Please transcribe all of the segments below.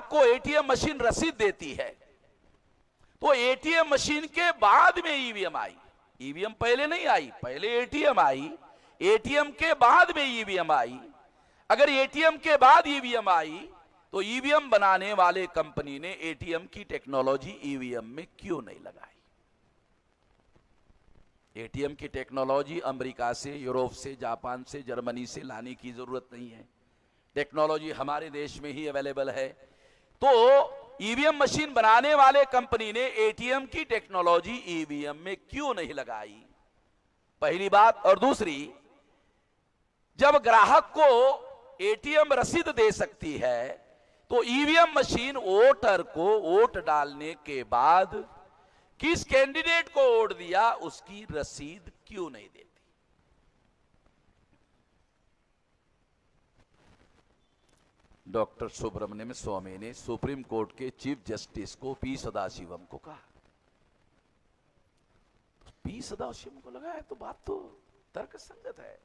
को ATM machine रसीद देती है, तो एटीएम मशीन के बाद में ईवीएम आई। ईवीएम पहले नहीं आई, पहले एटीएम आई, एटीएम के बाद में ईवीएम आई। अगर एटीएम के बाद ईवीएम आई तो ईवीएम बनाने वाले कंपनी ने एटीएम की टेक्नोलॉजी ईवीएम में क्यों नहीं लगाई? एटीएम की टेक्नोलॉजी अमेरिका से, यूरोप से, जापान से, जर्मनी से लाने की जरूरत नहीं है। टेक्नोलॉजी हमारे देश में ही अवेलेबल है। तो ईवीएम मशीन बनाने वाले कंपनी ने एटीएम की टेक्नोलॉजी ईवीएम में क्यों नहीं लगाई? पहली बात। और दूसरी, जब ग्राहक को एटीएम रसीद दे सकती है तो ईवीएम मशीन वोटर को वोट डालने के बाद किस कैंडिडेट को वोट दिया उसकी रसीद क्यों नहीं देती? डॉक्टर सुब्रमण्यम स्वामी ने सुप्रीम कोर्ट के चीफ जस्टिस को पी सदाशिवम को कहा। पी सदाशिवम को लगा है तो बात तो तर्कसंगत है,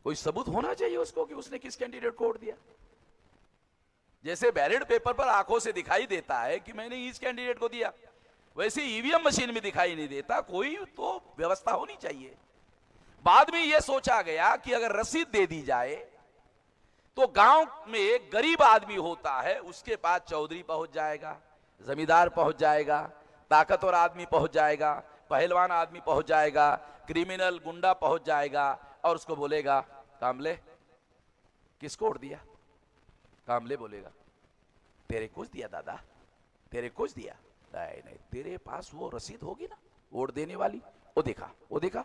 कोई सबूत होना चाहिए उसको कि उसने किस कैंडिडेट को वोट दिया। जैसे बैलेट पेपर पर आंखों से दिखाई देता है कि मैंने इस कैंडिडेट को दिया, वैसे ईवीएम मशीन में दिखाई नहीं देता। कोई तो व्यवस्था होनी चाहिए। बाद में यह सोचा गया कि अगर रसीद दे दी जाए तो गांव में एक गरीब आदमी होता है, उसके पास चौधरी पहुंच जाएगा, जमींदार पहुंच जाएगा, ताकतवर आदमी पहुंच जाएगा, पहलवान आदमी पहुंच जाएगा, क्रिमिनल गुंडा पहुंच जाएगा और उसको बोलेगा कामले किसको वोट दिया? कामले बोलेगा तेरे कुछ दिया दादा, तेरे कुछ दिया। नहीं नहीं, तेरे पास वो रसीद होगी ना वोट देने वाली, वो देखा, वो देखा।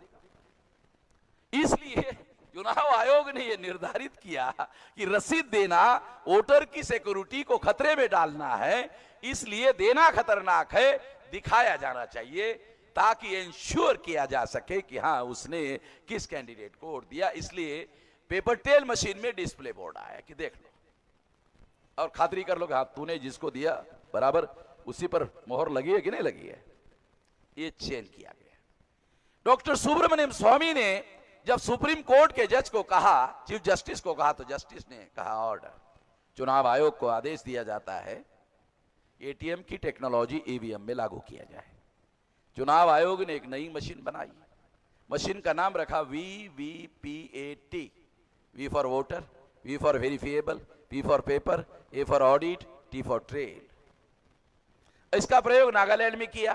इसलिए चुनाव आयोग ने यह निर्धारित किया कि रसीद देना वोटर की सिक्योरिटी को खतरे में डालना है, इसलिए देना खतरनाक है, दिखाया जाना चाहिए ताकि इंश्योर किया जा सके कि हाँ उसने किस कैंडिडेट को वोट दिया। इसलिए पेपर टेल मशीन में डिस्प्ले बोर्ड आया कि देख लो और खातरी कर लो कि हाँ तूने जिसको दिया बराबर उसी पर मोहर लगी है कि नहीं लगी है। ये चेंज किया गया। डॉक्टर सुब्रमण्यम स्वामी ने जब सुप्रीम कोर्ट के जज को कहा, चीफ जस्टिस को कहा, तो जस्टिस ने कहा ऑर्डर। चुनाव आयोग को आदेश दिया जाता है एटीएम की टेक्नोलॉजी ईवीएम में लागू किया जाए। चुनाव आयोग ने एक नई मशीन बनाई। मशीन का नाम रखा VVPAT। V for voter, V for verifiable, P for paper, A for audit, T for trail. इसका प्रयोग नागालैंड में किया।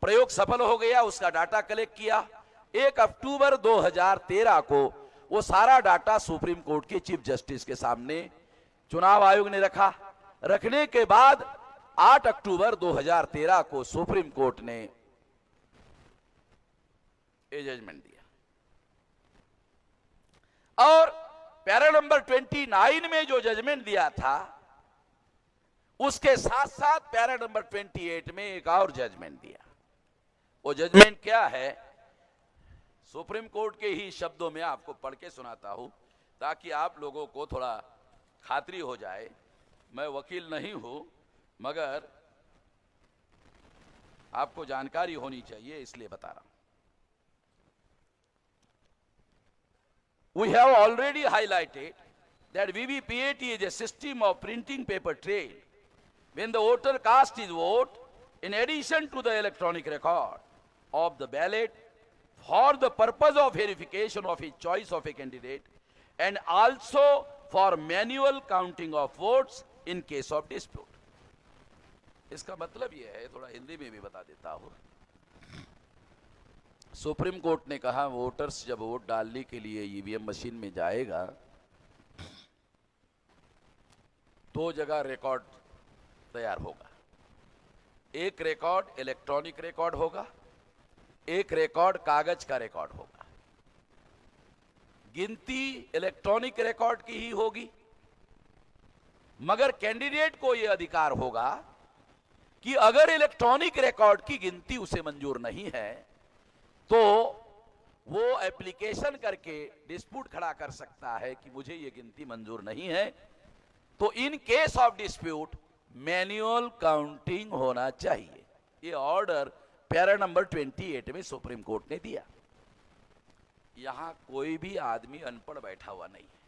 प्रयोग सफल हो गया, उसका डाटा कलेक्ट किया। 1 अक्टूबर 2013 को वो सारा डाटा सुप्रीम कोर्ट के चीफ जस्टिस के सामने चुनाव आयोग ने रखा। रखने के बाद 8 अक्टूबर 2013 को सुप्रीम कोर्ट ने जजमेंट दिया और पैरा नंबर 29 में जो जजमेंट दिया था उसके साथ साथ पैरा नंबर 28 में एक और जजमेंट दिया। वो जजमेंट क्या है, सुप्रीम कोर्ट के ही शब्दों में आपको पढ़ के सुनाता हूं ताकि आप लोगों को थोड़ा खातरी हो जाए। मैं वकील नहीं हूं मगर आपको जानकारी होनी चाहिए इसलिए बता रहा हूं। We have already highlighted that VVPAT is a system of printing paper trail when the voter casts his vote in addition to the electronic record of the ballot for the purpose of verification of his choice of a candidate and also for manual counting of votes in case of dispute। इसका मतलब यह है, थोड़ा हिंदी में भी बता देता हूं। सुप्रीम कोर्ट ने कहा वोटर्स जब वोट डालने के लिए ईवीएम मशीन में जाएगा दो जगह रिकॉर्ड तैयार होगा। एक रिकॉर्ड इलेक्ट्रॉनिक रिकॉर्ड होगा, एक रिकॉर्ड कागज का रिकॉर्ड होगा। गिनती इलेक्ट्रॉनिक रिकॉर्ड की ही होगी मगर कैंडिडेट को यह अधिकार होगा कि अगर इलेक्ट्रॉनिक रिकॉर्ड की गिनती उसे मंजूर नहीं है तो वो एप्लीकेशन करके डिस्प्यूट खड़ा कर सकता है कि मुझे ये गिनती मंजूर नहीं है। तो in case of dispute manual counting होना चाहिए। ये ऑर्डर पैरा नंबर 28 में सुप्रीम कोर्ट ने दिया। यहां कोई भी आदमी अनपढ़ बैठा हुआ नहीं है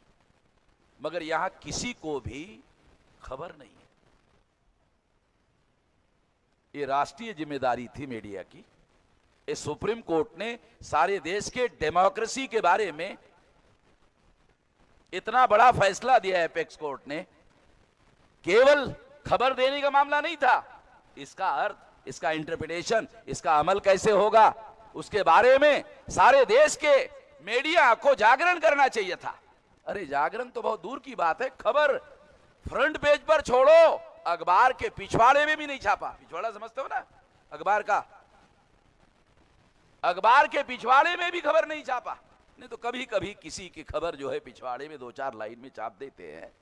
मगर यहां किसी को भी खबर नहीं है। ये राष्ट्रीय जिम्मेदारी थी मीडिया की। इस सुप्रीम कोर्ट ने सारे देश के डेमोक्रेसी के बारे में इतना बड़ा फैसला दिया है। एपेक्स कोर्ट ने केवल खबर देने का मामला नहीं था, इसका अर्थ, इसका इंटरप्रिटेशन, इसका अमल कैसे होगा, उसके बारे में सारे देश के मीडिया को जागरण करना चाहिए था। अरे जागरण तो बहुत दूर की बात है, खबर फ्रंट पेज पर छोड़ो, अखबार के पिछवाड़े में भी नहीं छापा। पिछवाड़ा समझते हो ना, अखबार का, अखबार के पिछवाड़े में भी खबर नहीं छापा। नहीं तो कभी कभी किसी की खबर जो है पिछवाड़े में 2-4 लाइन में छाप देते हैं,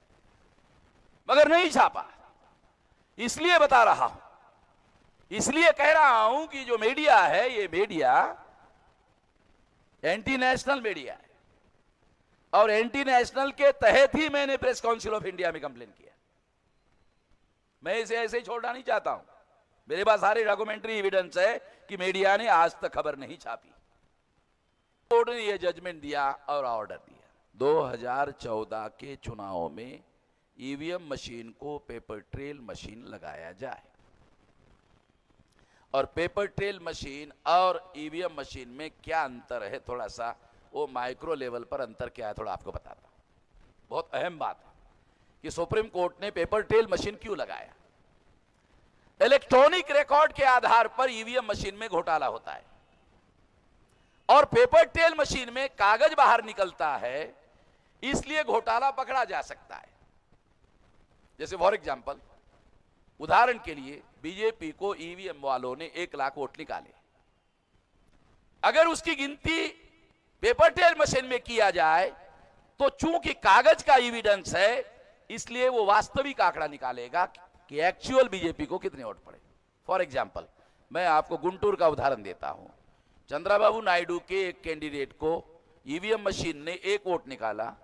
मगर नहीं छापा। इसलिए बता रहा हूं, इसलिए कह रहा हूं कि जो मीडिया है, ये मीडिया एंटी नेशनल मीडिया है, और एंटी नेशनल के तहत ही मैंने प्रेस काउंसिल ऑफ इंडिया में कंप्लेन किया। मैं इसे ऐसे ही छोड़ना नहीं चाहता हूं। मेरे पास सारे डॉक्यूमेंट्री एविडेंस है कि मीडिया ने आज तक खबर नहीं छापी। कोर्ट ने यह जजमेंट दिया और ऑर्डर दिया, 2014 के चुनाव में ईवीएम मशीन को पेपर ट्रेल मशीन लगाया जाए। और पेपर ट्रेल मशीन और ईवीएम मशीन में क्या अंतर है, थोड़ा सा वो माइक्रो लेवल पर अंतर क्या है, थोड़ा आपको बताता हूं। बहुत अहम बात है कि सुप्रीम कोर्ट ने पेपर ट्रेल मशीन क्यों लगाया। इलेक्ट्रॉनिक रिकॉर्ड के आधार पर ईवीएम मशीन में घोटाला होता है, और पेपर ट्रेल मशीन में कागज बाहर निकलता है, इसलिए घोटाला पकड़ा जा सकता है। जैसे फॉर एग्जांपल, उदाहरण के लिए, बीजेपी को ईवीएम वालों ने 1 लाख वोट निकाले। अगर उसकी गिनती पेपर ट्रेल मशीन में किया जाए तो चूंकि कागज का एविडेंस है, इसलिए वो वास्तविक आंकड़ा निकालेगा कि एक्चुअल बीजेपी को कितने वोट पड़े। फॉर एग्जांपल, मैं आपको गुंटूर का उदाहरण देता हूं। चंद्रबाबू नायडू के एक कैंडिडेट को ईवीएम मशीन ने 1 वोट निकाला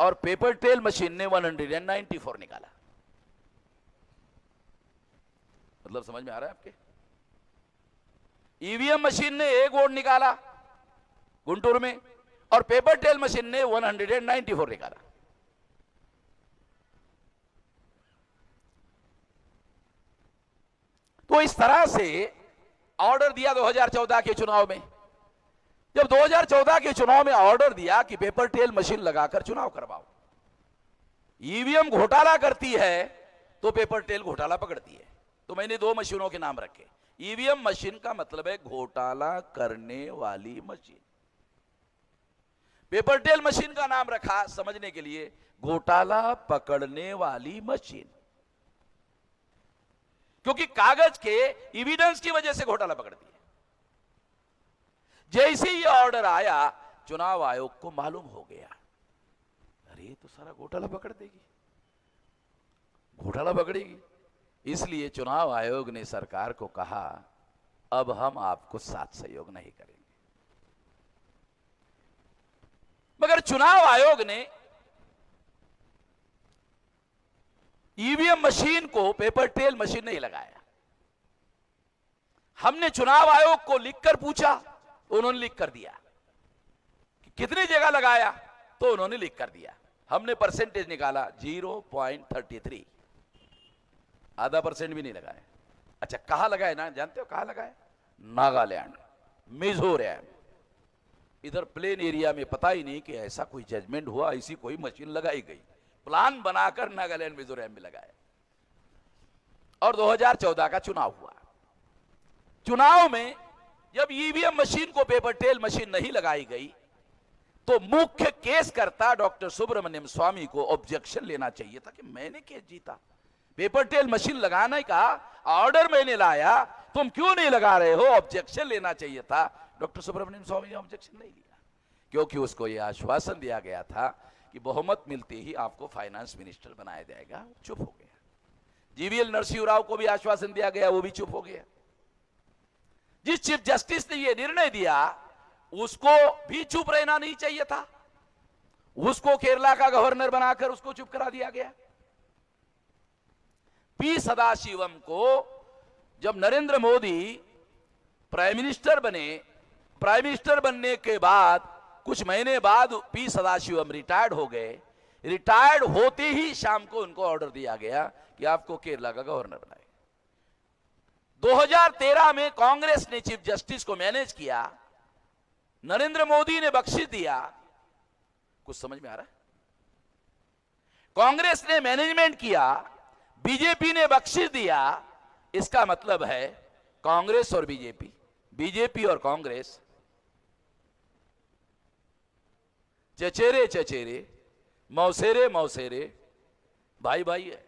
और पेपर ट्रेल मशीन ने 194 निकाला। मतलब समझ में आ रहा है आपके? ईवीएम मशीन ने 1 वोट निकाला गुंटूर में, और पेपर ट्रेल मशीन ने 194 निकाला। तो इस तरह से ऑर्डर दिया 2014 के चुनाव में। जब 2014 के चुनाव में ऑर्डर दिया कि पेपर ट्रेल मशीन लगाकर चुनाव करवाओ, ईवीएम घोटाला करती है तो पेपर ट्रेल घोटाला पकड़ती है। तो मैंने 2 मशीनों के नाम रखे। ईवीएम मशीन का मतलब है घोटाला करने वाली मशीन, पेपर ट्रेल मशीन का नाम रखा समझने के लिए, घोटाला पकड़ने वाली मशीन, क्योंकि कागज के एविडेंस की वजह से घोटाला पकड़ती है। जैसे ही ऑर्डर आया, चुनाव आयोग को मालूम हो गया, अरे तो सारा घोटाला पकड़ देगी, घोटाला पकड़ेगी। इसलिए चुनाव आयोग ने सरकार को कहा, अब हम आपको साथ सहयोग नहीं करेंगे। मगर चुनाव आयोग ने ईवीएम मशीन को पेपर ट्रेल मशीन नहीं लगाया। हमने चुनाव आयोग को लिखकर पूछा, उन्होंने लिख कर दिया। कि कितनी जगह लगाया, तो उन्होंने लिख कर दिया। हमने परसेंटेज निकाला 0.33, आधा % भी नहीं लगाया। अच्छा, कहां लगाए ना, जानते हो कहां लगाए? नागालैंड, मिजोरम, इधर प्लेन एरिया में पता ही नहीं कि ऐसा कोई जजमेंट हुआ, ऐसी कोई मशीन लगाई गई। प्लान बनाकर नागालैंड मिजोरम में लगाया। और 2014 का चुनाव हुआ। चुनाव में जब ईवीएम मशीन को पेपर ट्रेल मशीन नहीं लगाई गई, तो मुख्य केस करता डॉक्टर सुब्रमण्यम स्वामी को ऑब्जेक्शन लेना चाहिए था कि मैंने केस जीता, पेपर ट्रेल मशीन लगाने का ऑर्डर मैंने लाया, तुम क्यों नहीं लगा रहे हो, ऑब्जेक्शन लेना चाहिए था। डॉक्टर सुब्रमण्यम स्वामी ने ऑब्जेक्शन नहीं लिया, क्योंकि उसको यह आश्वासन दिया गया था कि बहुमत मिलते ही आपको फाइनेंस मिनिस्टर बनाया जाएगा। चुप हो गया। जीवीएल नरसिंह राव को भी आश्वासन दिया गया, वो भी चुप हो गया। जिस चीफ जस्टिस ने यह निर्णय दिया, उसको भी चुप रहना नहीं चाहिए था। उसको केरला का गवर्नर बनाकर उसको चुप करा दिया गया। पी सदाशिवम को जब नरेंद्र मोदी प्राइम मिनिस्टर बने, प्राइम मिनिस्टर बनने के बाद कुछ महीने बाद पी सदाशिवम रिटायर्ड हो गए। रिटायर्ड होते ही शाम को उनको ऑर्डर दिया गया कि आपको केरला का गवर्नर बनाए। 2013 में कांग्रेस ने चीफ जस्टिस को मैनेज किया, नरेंद्र मोदी ने बख्शिश दिया। कुछ समझ में आ रहा है? कांग्रेस ने मैनेजमेंट किया, बीजेपी ने बख्शिश दिया। इसका मतलब है कांग्रेस और बीजेपी, बीजेपी और कांग्रेस चचेरे चचेरे, मौसेरे मौसेरे, भाई भाई है।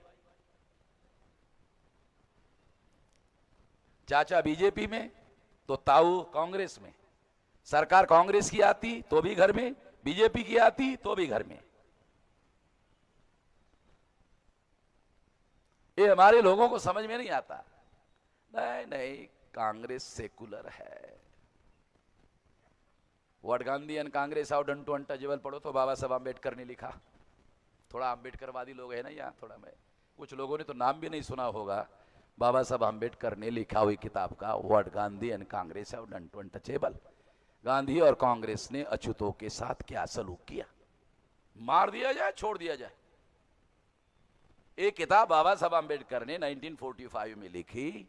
चाचा बीजेपी में तो ताऊ कांग्रेस में, सरकार कांग्रेस की आती तो भी घर में, बीजेपी की आती तो भी घर में। ये हमारे लोगों को समझ में नहीं आता। नहीं नहीं, कांग्रेस सेकुलर है। What Gandhi and Congress out to untouchable पढ़ो तो बाबा साहब आंबेडकर ने लिखा। थोड़ा आंबेडकरवादी लोग है ना यहाँ, थोड़ा मैं, कुछ लोगों ने तो नाम भी नहीं सुना होगा। बाबा साहब आंबेडकर ने लिखा हुई किताब का what Gandhi and Congress out to untouchable. Gandhi और कांग्रेस ने अछूतों के साथ क्या सलूक किया, मार दिया जाए छोड़ दिया जाए। एक किताब बाबा साहब आंबेडकर ने 1945 में लिखी,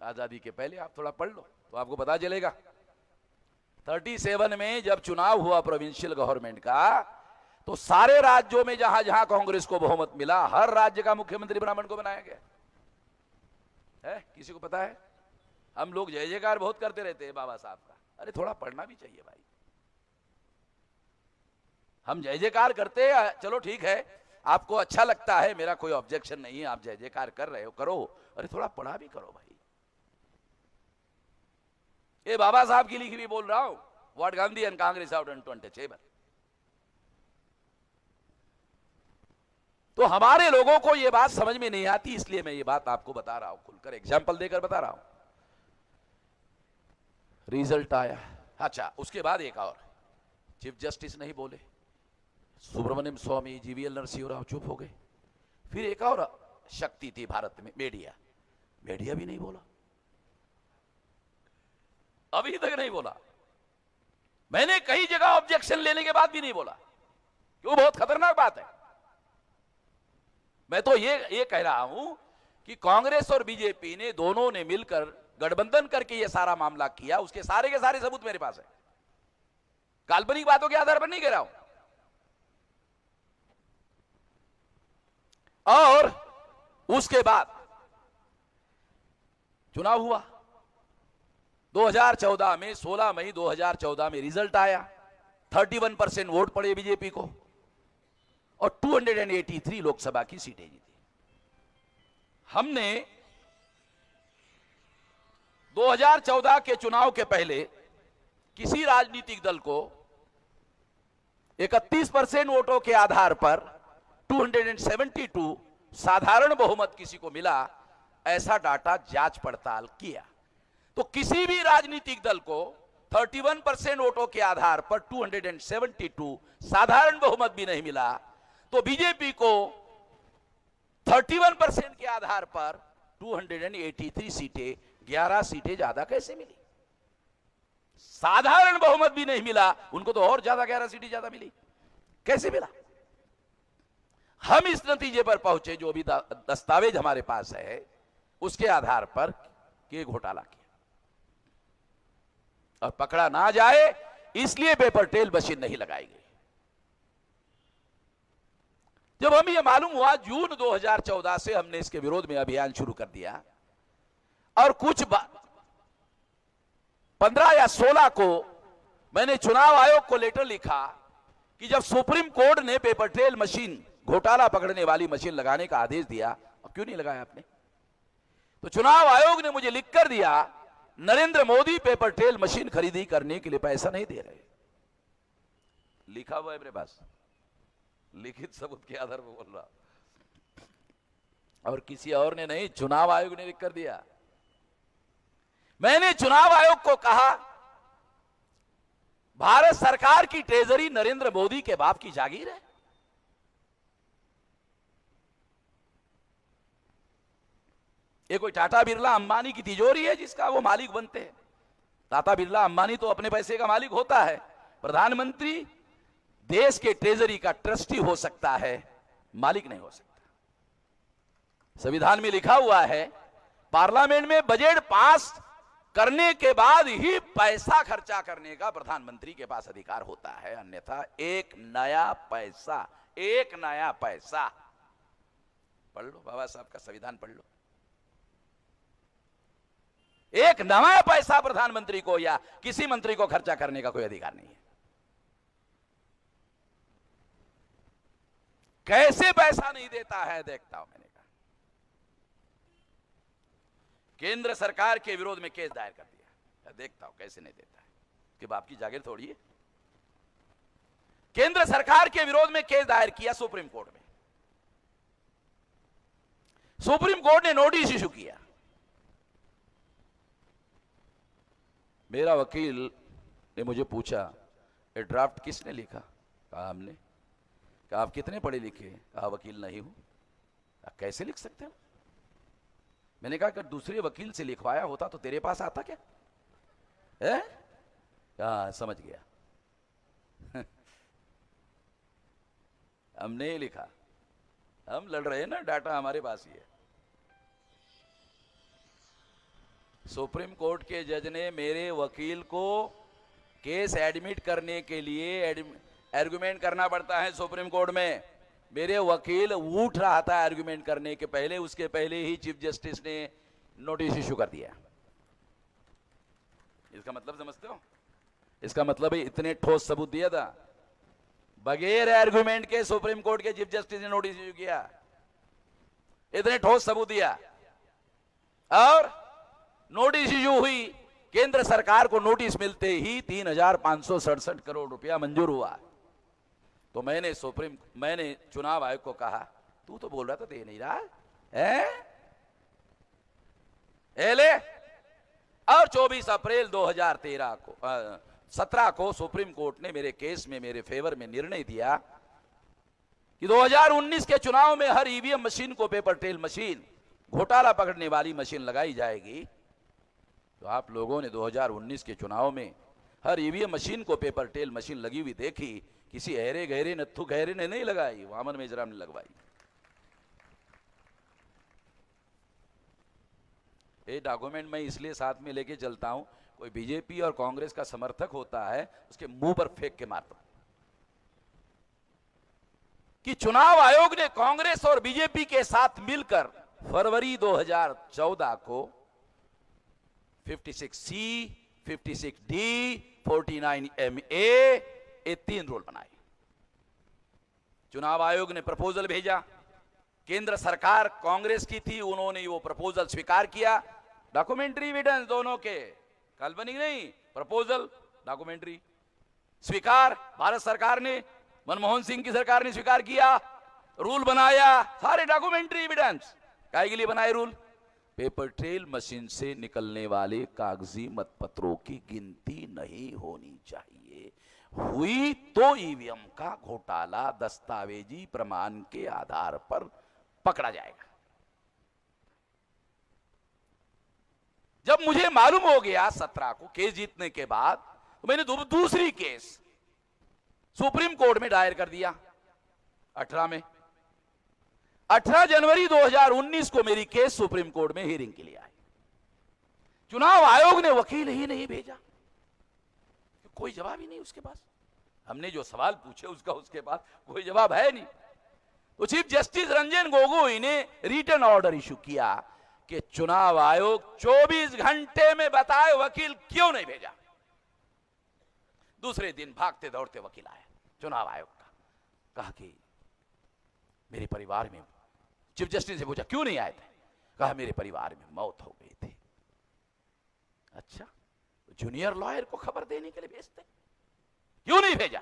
आजादी के पहले। आप थोड़ा पढ़ लो तो आपको पता चलेगा। 37 में जब चुनाव हुआ प्रोविंशियल गवर्नमेंट का, तो सारे राज्यों में जहां जहां कांग्रेस को बहुमत मिला, हर राज्य का मुख्यमंत्री ब्राह्मण को बनाया गया है। किसी को पता है? हम लोग जय जयकार बहुत करते रहते हैं बाबा साहब का। अरे थोड़ा पढ़ना भी चाहिए भाई। हम जय जयकार करते हैं, चलो ठीक है, आपको अच्छा लगता है, मेरा कोई ऑब्जेक्शन नहीं है, आप जय जयकार कर रहे हो, करो। अरे थोड़ा पढ़ा भी करो भाई। ये बाबा साहब की लिखी भी बोल रहा हूं, what Gandhi and Congress out to untouchable. तो हमारे लोगों को यह बात समझ में नहीं आती, इसलिए मैं ये बात आपको बता रहा हूं, खुलकर एग्जाम्पल देकर बता रहा हूं। रिजल्ट आया। अच्छा, उसके बाद एक और, चीफ जस्टिस नहीं बोले, सुब्रमण्यम स्वामी, जीवीएल नरसिंह राव चुप हो गए। फिर एक और शक्ति थी भारत में, मीडिया। मीडिया भी नहीं बोला, अभी तक नहीं बोला। मैंने कई जगह ऑब्जेक्शन लेने के बाद भी नहीं बोला, क्यों? बहुत खतरनाक बात है। मैं तो ये कह रहा हूं कि कांग्रेस और बीजेपी ने दोनों ने मिलकर गठबंधन करके ये सारा मामला किया, उसके सारे के सारे सबूत मेरे पास है। काल्पनिक बातों के आधार पर नहीं कह रहा हूं। और उसके बाद चुनाव हुआ 2014 में, 16 मई 2014 में रिजल्ट आया। 31% वोट पड़े बीजेपी को और 283 लोकसभा की सीटें जीती। हमने 2014 के चुनाव के पहले किसी राजनीतिक दल को 31% वोटों के आधार पर 272 साधारण बहुमत किसी को मिला, ऐसा डाटा जांच पड़ताल किया। तो किसी भी राजनीतिक दल को 31% वोटों के आधार पर 272 साधारण बहुमत भी नहीं मिला, तो बीजेपी को 31% के आधार पर 283 सीटें, 11 सीटें ज्यादा कैसे मिली? साधारण बहुमत भी नहीं मिला, उनको तो और ज्यादा 11 सीटें ज्यादा मिली, कैसे मिला? हम इस नतीजे पर पहुंचे, जो भी दस्तावेज हमारे पास है उसके आधार पर, कि घोटाला किया और पकड़ा ना जाए इसलिए पेपर ट्रेल मशीन नहीं लगाई गई। जब हमें यह मालूम हुआ, जून 2014 से हमने इसके विरोध में अभियान शुरू कर दिया और कुछ 15 या 16 को मैंने चुनाव आयोग को लेटर लिखा कि जब सुप्रीम कोर्ट ने पेपर ट्रेल मशीन, घोटाला पकड़ने वाली मशीन लगाने का आदेश दिया, क्यों नहीं लगाया आपने? तो चुनाव आयोग ने मुझे लिखकर दिया, Narendra Modi paper trail machine खरीदी करने के लिए पैसा नहीं दे रहे। लिखा हुआ है मेरे पास, लिखित सबूत के आधार पर बोल रहा, और किसी और ने नहीं, चुनाव आयोग ने लिखकर दिया। मैंने चुनाव आयोग को कहा, भारत सरकार की ट्रेजरी नरेंद्र मोदी के बाप की जागीर है। ये कोई टाटा बिरला अंबानी की तिजोरी है जिसका वो मालिक बनते हैं? टाटा बिरला अंबानी तो अपने पैसे का मालिक होता है, प्रधानमंत्री देश के ट्रेजरी का ट्रस्टी हो सकता है, मालिक नहीं हो सकता। संविधान में लिखा हुआ है पार्लियामेंट में बजट पास करने के बाद ही पैसा खर्चा करने का प्रधानमंत्री के पास अधिकार होता है, अन्यथा एक नया पैसा पढ़ लो, बाबा साहब का संविधान पढ़ लो, एक नया पैसा प्रधानमंत्री को या किसी मंत्री को खर्चा करने का कोई अधिकार नहीं है। कैसे पैसा नहीं देता है देखता हूं। मैंने कहा केंद्र सरकार के विरोध में केस दायर कर दिया, देखता हूं कैसे नहीं देता है, कि बाप की जागीर थोड़ी है। केंद्र सरकार के विरोध में केस दायर किया सुप्रीम कोर्ट में। सुप्रीम कोर्ट ने नोटिस इशू किया। मेरा वकील ने मुझे पूछा ये ड्राफ्ट किसने लिखा? कहा हमने। कहा आप कितने पढ़े लिखे? कहा वकील नहीं हूं। कैसे लिख सकते हो? मैंने कहा अगर दूसरे वकील से लिखवाया होता तो तेरे पास आता क्या है? कहा समझ गया। हमने ही लिखा, हम लड़ रहे हैं ना, डाटा हमारे पास ही है। सुप्रीम कोर्ट के जज ने मेरे वकील को केस एडमिट करने के लिए आर्गुमेंट करना पड़ता है सुप्रीम कोर्ट में। मेरे वकील उठ रहा था आर्गुमेंट करने के पहले, उसके पहले ही चीफ जस्टिस ने नोटिस इशू कर दिया। इसका मतलब समझते हो? इसका मतलब है इतने ठोस सबूत दिया था, बगैर आर्गुमेंट के सुप्रीम कोर्ट के चीफ जस्टिस ने नोटिस इशू किया, इतने ठोस सबूत दिया। और नोटिस इशू हुई, केंद्र सरकार को नोटिस मिलते ही 3,567 करोड़ रुपया मंजूर हुआ। तो मैंने चुनाव आयोग को कहा तू तो बोल रहा था दे नहीं रहा है? ले। और 24 अप्रैल 2013 को 17 को सुप्रीम कोर्ट ने मेरे केस में मेरे फेवर में निर्णय दिया कि 2019 के चुनाव में हर ईवीएम मशीन को पेपर ट्रेल मशीन, घोटाला पकड़ने वाली मशीन लगाई जाएगी। तो आप लोगों ने 2019 के चुनाव में हर ईवीएम मशीन को पेपर टेल मशीन लगी हुई देखी, किसी अहरे गहरे नत्थु गहरे ने नहीं लगाई, वामन मेजराम ने लगवाई। ये डॉक्यूमेंट मैं इसलिए साथ में लेके चलता हूं, कोई बीजेपी और कांग्रेस का समर्थक होता है उसके मुंह पर फेंक के मारता हूं कि चुनाव आयोग ने कांग्रेस और बीजेपी के साथ मिलकर फरवरी 2014 को 56C, 56D, 49MA ये 3 रूल बनाए। चुनाव आयोग ने प्रपोजल भेजा, केंद्र सरकार कांग्रेस की थी, उन्होंने वो प्रपोजल स्वीकार किया। डॉक्यूमेंट्री एविडेंस दोनों के, काल्पनिक नहीं, प्रपोजल डॉक्यूमेंट्री स्वीकार। भारत सरकार ने, मनमोहन सिंह की सरकार ने स्वीकार किया, रूल बनाया, सारे डॉक्यूमेंट्री एविडेंस। काहे के लिए बनाए रूल? पेपर ट्रेल मशीन से निकलने वाले कागजी मतपत्रों की गिनती नहीं होनी चाहिए, हुई तो ईवीएम का घोटाला दस्तावेजी प्रमाण के आधार पर पकड़ा जाएगा। जब मुझे मालूम हो गया 17 को केस जीतने के बाद, तो मैंने दूसरी केस सुप्रीम कोर्ट में दायर कर दिया 18 में। 18 जनवरी 2019 को मेरी केस सुप्रीम कोर्ट में हियरिंग के लिए आई। चुनाव आयोग ने वकील ही नहीं भेजा, कोई जवाब ही नहीं उसके पास। हमने जो सवाल पूछे उसका उसके पास कोई जवाब है नहीं। तो चीफ जस्टिस रंजन गोगोई ने रिटन ऑर्डर इशू किया कि चुनाव आयोग 24 घंटे में बताए वकील क्यों नहीं भेजा। दूसरे दिन भागते दौड़ते वकील आया चुनाव आयोग का, कहा कि मेरे परिवार में, चीफ जस्टिस से पूछा क्यों नहीं आए थे? कहा मेरे परिवार में मौत हो गई थी। अच्छा, तो जूनियर लॉयर को खबर देने के लिए भेजते, क्यों नहीं भेजा?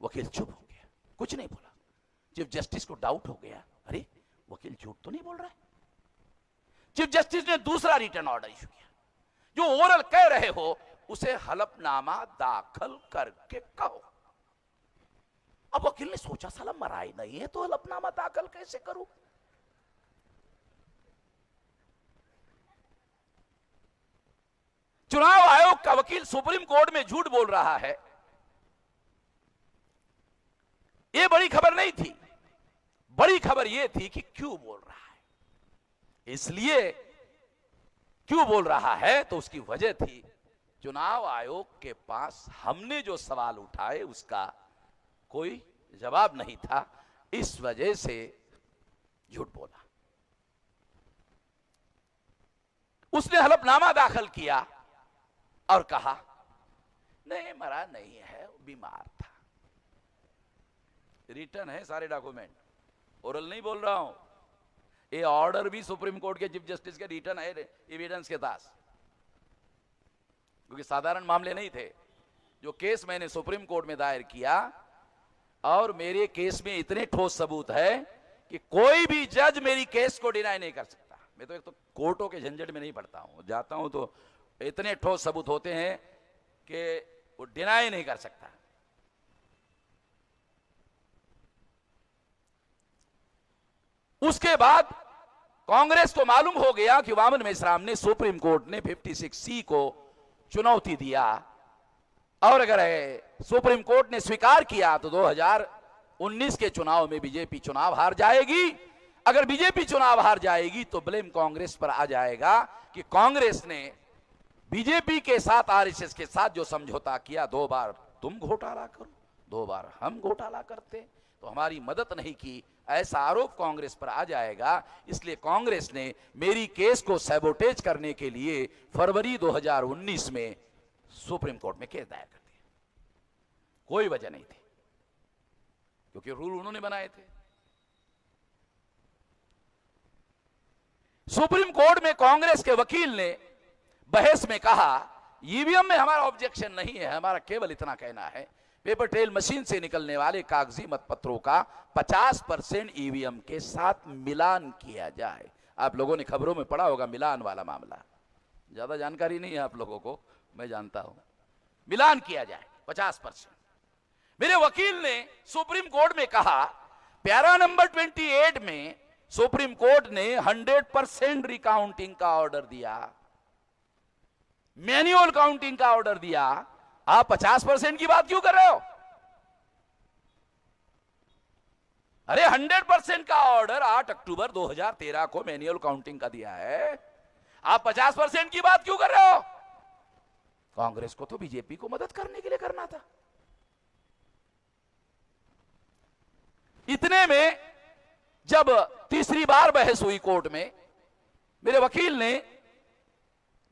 वकील चुप हो गया, कुछ नहीं बोला। चीफ जस्टिस को डाउट हो गया, अरे वकील झूठ तो नहीं बोल रहा है। चीफ जस्टिस ने दूसरा रिटर्न ऑर्डर इशू किया, जो ओरल कह रहे हो उसे हलफनामा दाखिल करके कहो। अब वकील ने सोचा साला मराई नहीं है तो हलफनामा दाखिल कैसे करूं? चुनाव आयोग का वकील सुप्रीम कोर्ट में झूठ बोल रहा है ये बड़ी खबर नहीं थी। बड़ी खबर यह थी कि क्यों बोल रहा है। इसलिए क्यों बोल रहा है तो उसकी वजह थी, चुनाव आयोग के पास हमने जो सवाल उठाए उसका कोई जवाब नहीं था, इस वजह से झूठ बोला। उसने हलफनामा दाखिल किया और कहा नहीं मरा नहीं है, बीमार था। रिटर्न है सारे डॉक्यूमेंट, ओरल नहीं बोल रहा हूं। ये ऑर्डर भी सुप्रीम कोर्ट के चीफ जस्टिस के रिटर्न है एविडेंस के पास, क्योंकि साधारण मामले नहीं थे। जो केस मैंने सुप्रीम कोर्ट में दायर किया, और मेरे केस में इतने ठोस सबूत है कि कोई भी जज मेरी केस को डिनाई नहीं कर सकता। मैं तो एक तो कोर्टों के झंझट में नहीं पड़ता हूं, जाता हूं तो इतने ठोस सबूत होते हैं कि वो डिनाई नहीं कर सकता। उसके बाद कांग्रेस को मालूम हो गया कि वामन मेश्राम ने, सुप्रीम कोर्ट ने 56C को चुनौती दिया, और अगर सुप्रीम कोर्ट ने स्वीकार किया तो 2019 के चुनाव में बीजेपी चुनाव हार जाएगी। अगर बीजेपी चुनाव हार जाएगी तो ब्लेम कांग्रेस पर आ जाएगा कि कांग्रेस ने बीजेपी के साथ, आरएसएस के साथ जो समझौता किया, 2 बार तुम घोटाला करो, 2 बार हम घोटाला करते, तो हमारी मदद नहीं की, ऐसा आरोप कांग्रेस पर आ जाएगा। इसलिए कांग्रेस ने मेरी केस को सैबोटेज करने के लिए फरवरी 2019 में सुप्रीम कोर्ट में केस दायर कर दिया। कोई वजह नहीं थी, क्योंकि रूल उन्होंने बनाए थे। सुप्रीम कोर्ट में कांग्रेस के वकील ने बहस में कहा, ईवीएम में हमारा ऑब्जेक्शन नहीं है, हमारा केवल इतना कहना है पेपर ट्रेल मशीन से निकलने वाले कागजी मतपत्रों का 50% ईवीएम के साथ मिलान किया जाए। आप लोगों ने खबरों में पढ़ा होगा मिलान वाला मामला, ज्यादा जानकारी नहीं है आप लोगों को, मैं जानता हूं। मिलान किया जाए 50%। मेरे वकील ने सुप्रीम कोर्ट में कहा, पैरा नंबर 28 में सुप्रीम कोर्ट ने 100% रिकाउंटिंग का ऑर्डर दिया, मैन्युअल काउंटिंग का ऑर्डर दिया, आप 50% की बात क्यों कर रहे हो? अरे 100% का ऑर्डर 8 अक्टूबर 2013 को मैन्युअल काउंटिंग का दिया है, आप 50% की बात क्यों कर रहे हो? कांग्रेस को तो बीजेपी को मदद करने के लिए करना था। इतने में जब तीसरी बार बहस हुई कोर्ट में, मेरे वकील ने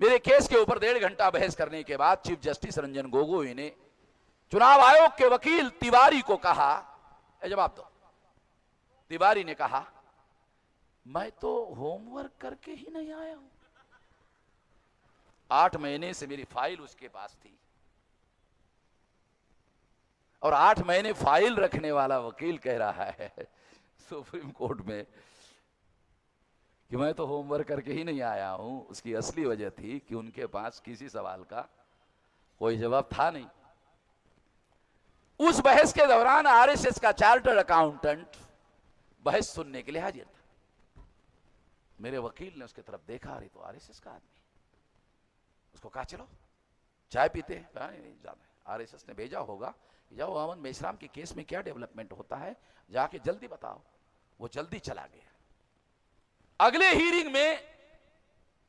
मेरे केस के ऊपर 1.5 घंटा बहस करने के बाद चीफ जस्टिस रंजन गोगोई ने चुनाव आयोग के वकील तिवारी को कहा, जवाब दो। तिवारी ने कहा, मैं तो होमवर्क करके ही नहीं आया हूं। 8 महीने से मेरी फाइल उसके पास थी, और 8 महीने फाइल रखने वाला वकील कह रहा है सुप्रीम कोर्ट में कि मैं तो होमवर्क करके ही नहीं आया हूं। उसकी असली वजह थी कि उनके पास किसी सवाल का कोई जवाब था नहीं। उस बहस के दौरान आरएसएस का चार्टर्ड अकाउंटेंट बहस सुनने के लिए हाजिर था। मेरे वकील ने उसकी तरफ देखा, अरे तो आरएसएस का आदमी, उसको कहा चलो चाय पीते। आरएसएस ने भेजा होगा, जाओ वामन मेश्राम के केस में क्या डेवलपमेंट होता है जाके जल्दी बताओ। वो जल्दी चला गया। अगले हीयरिंग में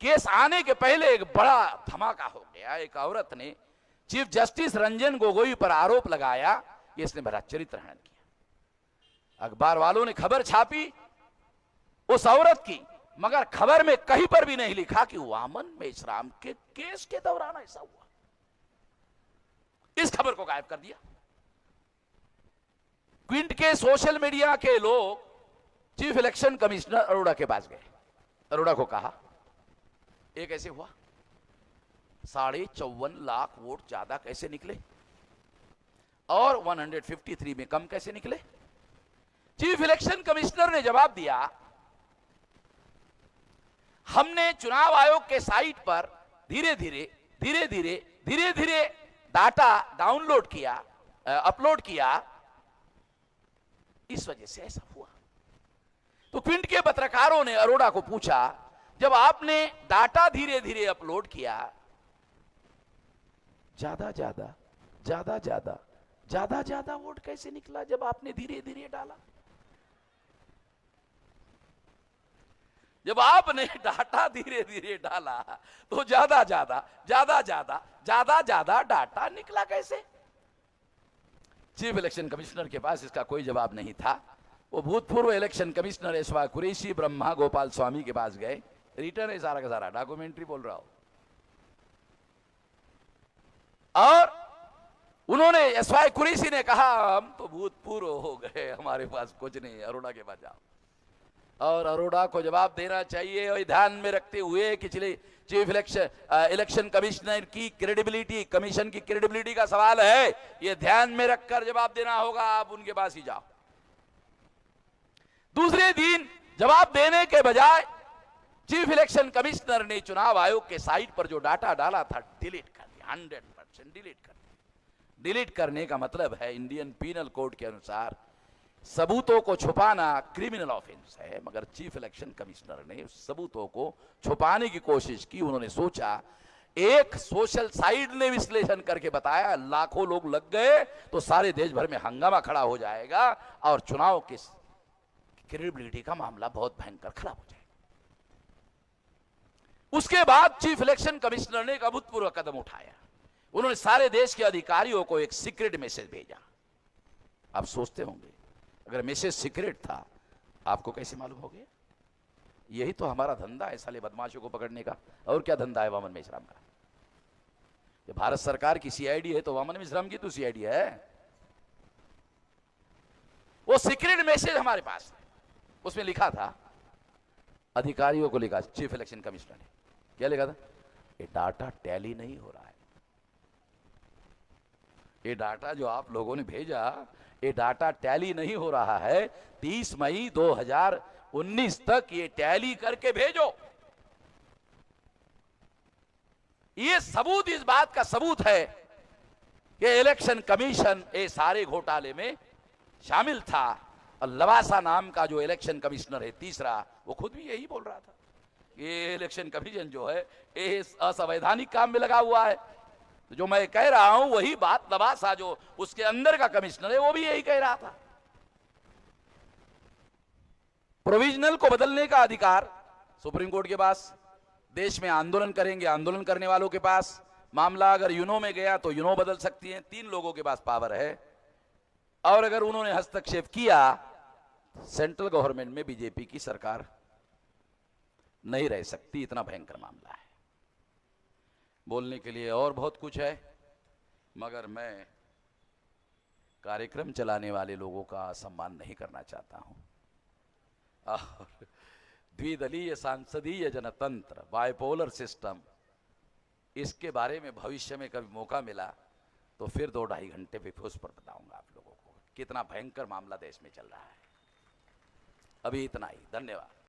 केस आने के पहले एक बड़ा धमाका हो गया। एक औरत ने चीफ जस्टिस रंजन गोगोई पर आरोप लगाया कि इसने मेरा चरित्रहनन किया। अखबार वालों ने खबर छापी उस औरत की, मगर खबर में कहीं पर भी नहीं लिखा कि वामन मेश्राम के केस के दौरान ऐसा हुआ। इस खबर को गायब कर दिया। क्विंट के सोशल मीडिया के लोग चीफ इलेक्शन कमिश्नर अरोड़ा के पास गए। अरोड़ा को कहा, एक ऐसे हुआ, 54.5 लाख वोट ज्यादा कैसे निकले और 153 में कम कैसे निकले? चीफ इलेक्शन कमिश्नर ने जवाब दिया, हमने चुनाव आयोग के साइट पर धीरे धीरे डाटा डाउनलोड किया, अपलोड किया, इस वजह से ऐसा हुआ। तो क्विंट के पत्रकारों ने अरोड़ा को पूछा, जब आपने डाटा धीरे धीरे अपलोड किया, ज्यादा ज्यादा वोट कैसे निकला जब आपने धीरे धीरे डाला? जब आपने डाटा धीरे धीरे डाला तो ज्यादा डाटा निकला कैसे? चीफ इलेक्शन कमिश्नर के पास इसका कोई जवाब नहीं था। वो भूतपूर्व election commissioner SY Quraishi Brahma Gopal Swami के पास गए। रिटर्न है सारा का सारा, डॉक्यूमेंट्री बोल रहा हूं। और उन्होंने एसवाई कुरैशी ने कहा हम तो भूतपूर्व हो गए, हमारे पास कुछ नहीं, अरोड़ा के पास जाओ। और अरोड़ा को जवाब देना चाहिए, और ध्यान में रखते हुए कि चीफ इलेक्शन कमिश्नर की क्रेडिबिलिटी, कमीशन की क्रेडिबिलिटी का सवाल है, यह ध्यान में रखकर जवाब देना होगा। आप उनके पास ही जाओ। दूसरे दिन जवाब देने के बजाय चीफ इलेक्शन कमिश्नर ने चुनाव आयोग के साइट पर जो डाटा डाला था डिलीट कर दिया, 100% डिलीट कर दिया। डिलीट करने का मतलब है इंडियन पीनल कोड के अनुसार सबूतों को छुपाना क्रिमिनल ऑफेंस है, मगर चीफ इलेक्शन कमिश्नर ने सबूतों को छुपाने की कोशिश की। उन्होंने सोचा, एक सोशल साइट ने विश्लेषण करके बताया लाखों लोग लग गए तो सारे देश भर में हंगामा खड़ा हो जाएगा और चुनाव की क्रेडिबिलिटी का मामला बहुत भयंकर खराब हो जाएगा। उसके बाद चीफ इलेक्शन कमिश्नर ने एक अभूतपूर्व कदम उठाया। उन्होंने सारे देश के अधिकारियों को एक सीक्रेट मैसेज भेजा। आप सोचते होंगे अगर मैसेज सीक्रेट था आपको कैसे मालूम हो गया? यही तो हमारा धंधा है साले बदमाशों को पकड़ने का। और क्या धंधा है वामन मेश्राम का? ये भारत सरकार की सीआईडी है तो वामन मेश्राम की तो सीआईडी है। वो सीक्रेट मैसेज हमारे पास है। उसमें लिखा था, अधिकारियों को लिखा, चीफ इलेक्शन कमिश्नर ने क्या लिखा था? ये डाटा टैली नहीं हो रहा है। ये डाटा जो आप लोगों ने भेजा, ये डाटा टैली नहीं हो रहा है। 30 मई 2019 तक ये टैली करके भेजो। ये सबूत इस बात का सबूत है कि इलेक्शन कमीशन ये सारे घोटाले में शामिल था। और लवासा नाम का जो इलेक्शन कमिश्नर है तीसरा, वो खुद भी यही बोल रहा था, ये इलेक्शन कमीशन जो है ये असंवैधानिक काम में लगा हुआ है। तो जो मैं कह रहा हूं वही बात लवासा जो उसके अंदर का कमिश्नर है वो भी यही कह रहा था। प्रोविजनल को बदलने का अधिकार सुप्रीम कोर्ट के पास, देश में आंदोलन करेंगे आंदोलन करने वालों के पास, मामला अगर यूनो में गया तो यूनो बदल सकती है, 3 लोगों के पास पावर है। और अगर उन्होंने हस्तक्षेप किया, सेंट्रल गवर्नमेंट में बीजेपी की सरकार नहीं रह सकती। इतना भयंकर मामला है। बोलने के लिए और बहुत कुछ है, मगर मैं कार्यक्रम चलाने वाले लोगों का सम्मान नहीं करना चाहता हूं। और द्विदलीय सांसदीय जनतंत्र, बाइपोलर सिस्टम, इसके बारे में भविष्य में कभी मौका मिला तो फिर 2-2.5 घंटे पे उस पर बताऊंगा आप लोगों को कितना भयंकर मामला देश में चल रहा है। अभी इतना ही, धन्यवाद।